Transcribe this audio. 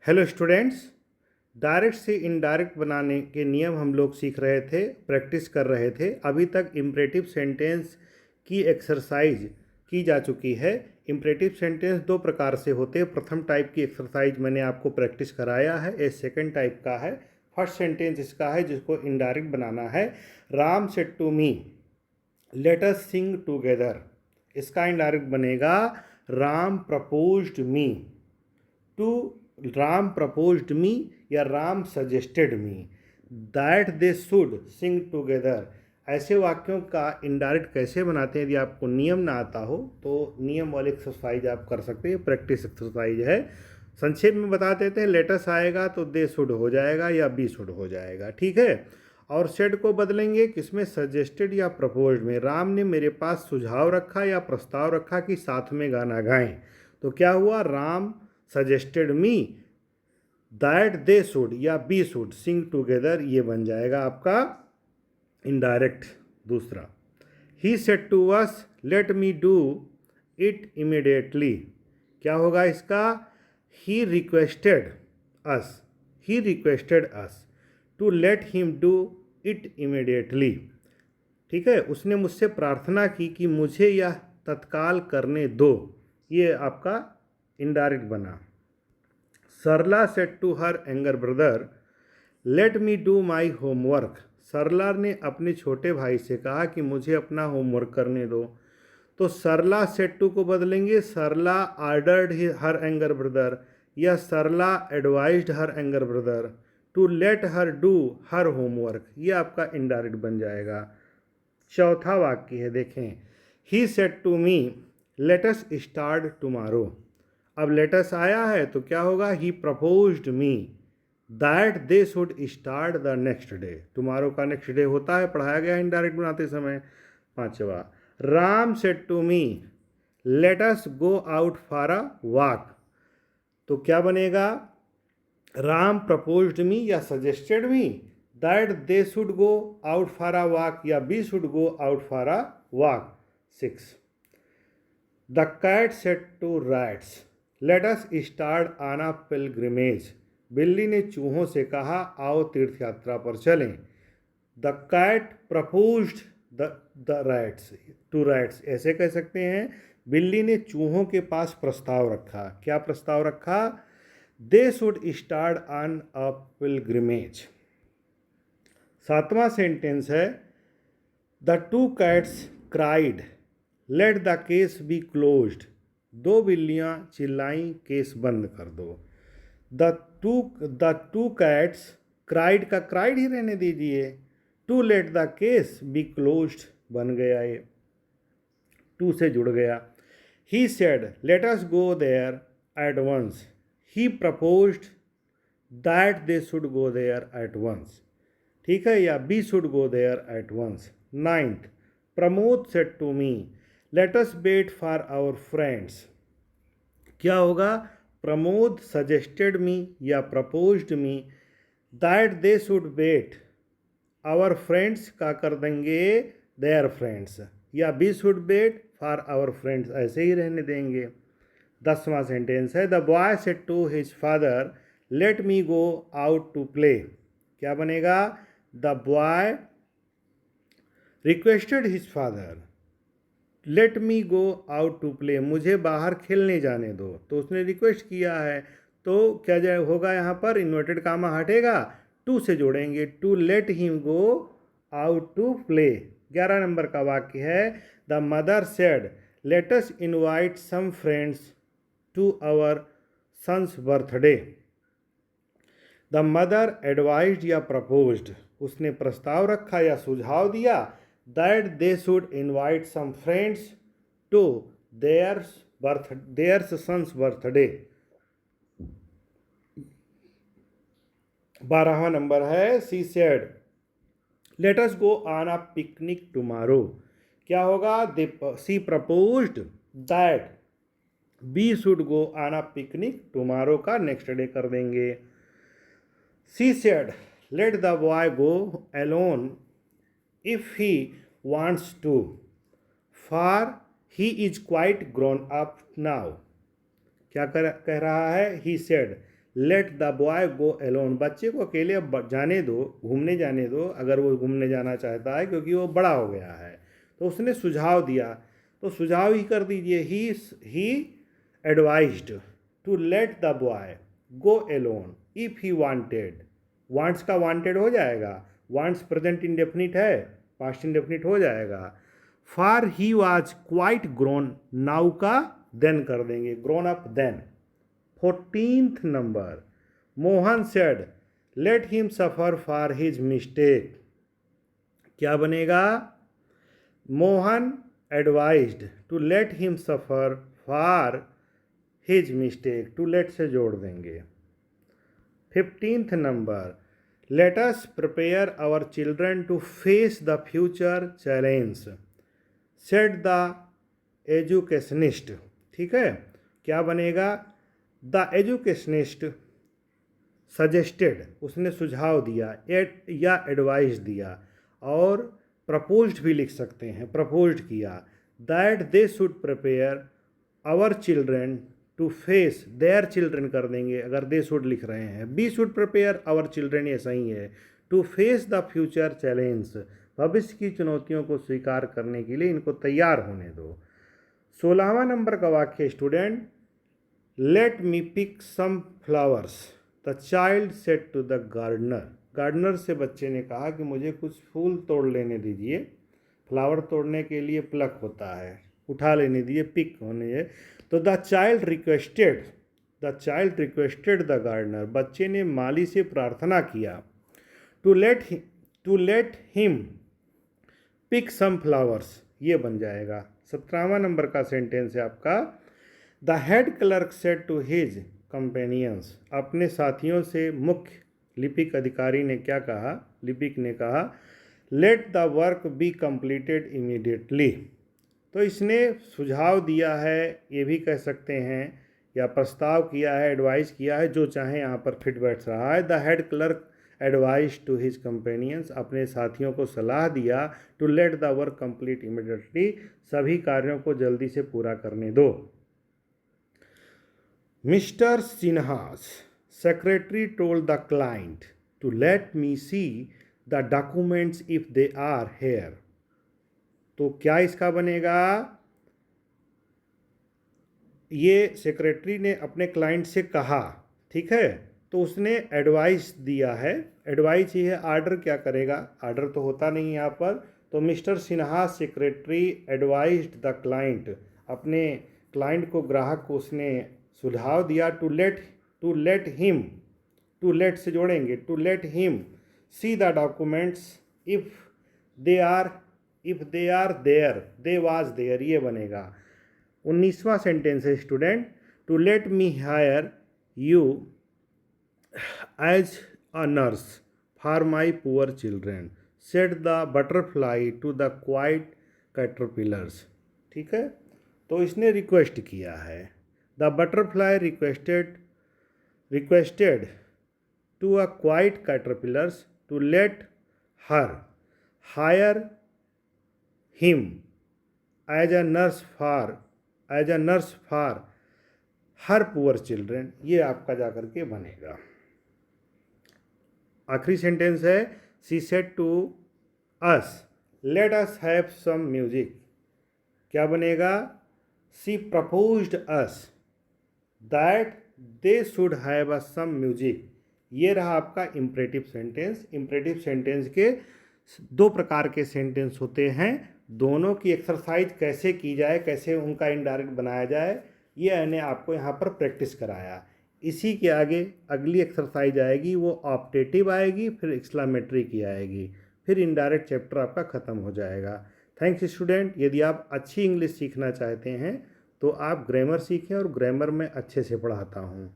Hello students. Direct से indirect बनाने के नियम हम लोग सीख रहे थे, प्रैक्टिस कर रहे थे। अभी तक इम्परेटिव सेंटेंस की एक्सरसाइज की जा चुकी है। इम्परेटिव सेंटेंस दो प्रकार से होते हैं। प्रथम टाइप की एक्सरसाइज मैंने आपको प्रैक्टिस कराया है। ये सेकंड टाइप का है। फर्स्ट सेंटेंस इसका है जिसको इनडायरेक्ट बनाना है। Ram said to me let us sing together. इसका इनडायरेक्ट बनेगा Ram proposed me to Ram proposed me या Ram suggested me that they should sing together. ऐसे वाक्यों का इनडायरेक्ट कैसे बनाते हैं, यदि आपको नियम ना आता हो तो नियम वाली एक्सरसाइज आप कर सकते हैं। प्रैक्टिस एक्सरसाइज है। संक्षेप में बता देते हैं। लेटस आएगा तो दे शुड हो जाएगा या बी शुड हो जाएगा, ठीक है। और शेड को बदलेंगे किसमें, सजेस्टेड या प्रपोज्ड में। राम ने मेरे पास सुझाव रखा या प्रस्ताव रखा कि साथ में गाना गाएं, तो क्या हुआ, Ram suggested me that they should या बी शुड सिंग टुगेदर। ये बन जाएगा आपका इनडायरेक्ट। दूसरा, he said to us let me do it immediately. क्या होगा इसका, he requested us to let him do it immediately. ठीक है, उसने मुझसे प्रार्थना की कि मुझे यह तत्काल करने दो। ये आपका इनडायरेक्ट बना। Sarla said to her younger brother let me do my homework. Sarla ने अपने छोटे भाई से कहा कि मुझे अपना होमवर्क करने दो। तो सरला सेड टू को बदलेंगे सरला आर्डर्ड हर एंगर ब्रदर या Sarla advised her younger brother to let her do her homework. ये आपका इनडायरेक्ट बन जाएगा। चौथा वाक्य है, देखें, he said to me let us start tomorrow. अब लेटस आया है तो क्या होगा, he proposed me that they should start the next day. Tomorrow का नेक्स्ट डे होता है, पढ़ाया गया इनडायरेक्ट बनाते समय। पांचवा, Ram said to me let us go out for a walk. तो क्या बनेगा, राम प्रपोज्ड मी या suggested me that they should go out for a walk या we should go out for a walk. 6, the cat said to rats let us start on a pilgrimage. बिल्ली ने चूहों से कहा आओ तीर्थ यात्रा पर चलें। The cat proposed the rats to rats. ऐसे कह सकते हैं, बिल्ली ने चूहों के पास प्रस्ताव रखा। क्या प्रस्ताव रखा, they should start on a pilgrimage. 7वां सेंटेंस है, the two cats cried let the case be closed. दो बिल्लियां चिल्लाईं केस बंद कर दो। द टू कैट्स क्राइड का क्राइड ही रहने दीजिए। To let the case be closed बन गया, ये टू से जुड़ गया। He said let us go there at once. He proposed that they should go there at once. ठीक है, या we should go there at once. 9th, Pramod said to me let us wait for our friends. क्या होगा, Pramod suggested me या proposed me that they should wait. Our friends का कर देंगे their friends या we should wait for our friends, ऐसे ही रहने देंगे। 10वां सेंटेंस है, the boy said to his father let me go out to play. क्या बनेगा, the boy requested his father let me go out to play. मुझे बाहर खेलने जाने दो। तो उसने रिक्वेस्ट किया है, तो क्या जाए होगा, यहाँ पर इन्वर्टेड कामा हटेगा, टू से जोड़ेंगे, to let him go out to play. 11 number का वाक्य है, the mother said let us invite some friends to our son's birthday. The mother advised या प्रपोज्ड, उसने प्रस्ताव रखा या सुझाव दिया that they should invite some friends to their son's birthday। 12वां नंबर है, she said let us go on a picnic tomorrow। क्या होगा, she proposed that we should go on a picnic tomorrow का नेक्स्ट डे कर देंगे। she said let the boy go alone if he wants to, for he is quite grown up now। क्या कह रहा है, he said let the boy go alone, बच्चे को अकेले अब जाने दो, घूमने जाने दो, अगर वो घूमने जाना चाहता है क्योंकि वो बड़ा हो गया है। तो उसने सुझाव दिया, तो सुझाव ही कर दीजिए, he advised to let the boy go alone if he wanted. Wants का वांटेड हो जाएगा, वांट्स प्रेजेंट इंडेफिनिट है, पास्ट इंडेफिनिट हो जाएगा। For he was quite grown, now का देन कर देंगे, grown up then. 14th number, Mohan said let him suffer for his mistake. क्या बनेगा? Mohan advised to let him suffer for his mistake, to let से जोड़ देंगे। 15th number, let us prepare our children to face the future challenge, said the educationist. ठीक है, क्या बनेगा? The educationist suggested, उसने सुझाव दिया, या एडवाइस दिया, और प्रपोज्ड भी लिख सकते हैं, प्रपोज्ड किया, that they should prepare our children to face, their children कर देंगे अगर दे शुड लिख रहे हैं, we should prepare our children ये सही है, to face the future challenge, भविष्य की चुनौतियों को स्वीकार करने के लिए इनको तैयार होने दो। 16वां नंबर का वाक्य student, let me pick some flowers, the child said to the gardener, gardener से बच्चे ने कहा कि मुझे कुछ फूल तोड़ लेने दीजिए। फ्लावर तोड़ने के लिए प्लक होता है, उठा लेने दीजिए, पिक होने है। तो the child requested the gardener, बच्चे ने माली से प्रार्थना किया, to let him pick some flowers, ये बन जाएगा। 17वां नंबर का सेंटेंस है आपका, the head clerk said to his companions, अपने साथियों से मुख्य लिपिक अधिकारी ने क्या कहा, लिपिक ने कहा, late the work be completed immediately. तो इसने सुझाव दिया है, ये भी कह सकते हैं, या प्रस्ताव किया है, एडवाइस किया है, जो चाहे यहाँ पर फिट बैठ रहा है। The head clerk advice to his companions, अपने साथियों को सलाह दिया, to let the work complete immediately, सभी कार्यों को जल्दी से पूरा करने दो। Mister Sinha's secretary told the client to let me see the documents if they are here. तो क्या इसका बनेगा? ये सेक्रेटरी ने अपने क्लाइंट से कहा, ठीक है, तो उसने एडवाइस दिया है, एडवाइस ही है, आर्डर क्या करेगा, आर्डर तो होता नहीं यहाँ पर। तो mister Sinha secretary advised the client, अपने क्लाइंट को, ग्राहक को उसने सुझाव दिया, to let him, to let से जोड़ेंगे, to let him see the documents if they are there, they was there, ये बनेगा। 19वां सेंटेंस है student, to let me hire you as a nurse for my poor children, said the butterfly to the quiet caterpillars. ठीक है, तो इसने request किया है, the butterfly requested to a quiet caterpillars to let her hire him as a nurse for her poor children, ये आपका जाकर के बनेगा। आखिरी सेंटेंस है, she said to us let us have some music, क्या बनेगा? She proposed us that they should have a some music. ये रहा आपका इम्परेटिव सेंटेंस। इम्परेटिव सेंटेंस के 2 प्रकार के सेंटेंस होते हैं, दोनों की एक्सरसाइज कैसे की जाए, कैसे उनका इनडायरेक्ट बनाया जाए, ये मैंने आपको यहाँ पर प्रैक्टिस कराया। इसी के आगे अगली एक्सरसाइज आएगी, वो ऑप्टेटिव आएगी, फिर एक्सक्लामेटरी की आएगी, फिर इनडायरेक्ट चैप्टर आपका ख़त्म हो जाएगा। Thanks student. यदि आप अच्छी इंग्लिश सीखना चाहते हैं तो आप ग्रामर सीखें, और ग्रामर में अच्छे से पढ़ाता हूँ।